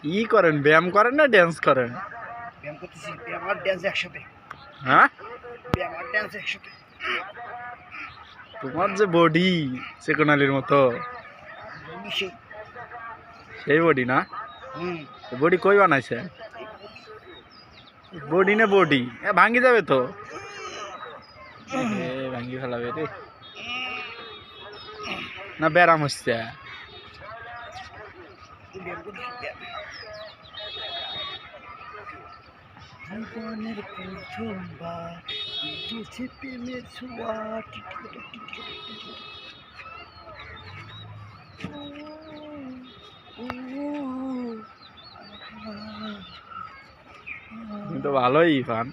কি করেন, ব্যায়াম করেন না ড্যান্স করেন? ব্যায়াম করতেছি, ব্যায়াম আর ড্যান্স একসাথে। হ্যাঁ, ব্যায়াম আর ড্যান্স একসাথে। তোমার যে বডি সেকোনালির মতো, সেই বডি না? বডি কই বানাইছে? বডি না বডি ভাঙ্গি যাবে তো, ভাঙ্গি ফেলাবে রে না? ব্যারাম হচ্ছে? জীবনের প্রথমবার বুঝেছে প্রেমের ছোঁয়া। তুমি তো ভালোই ফান।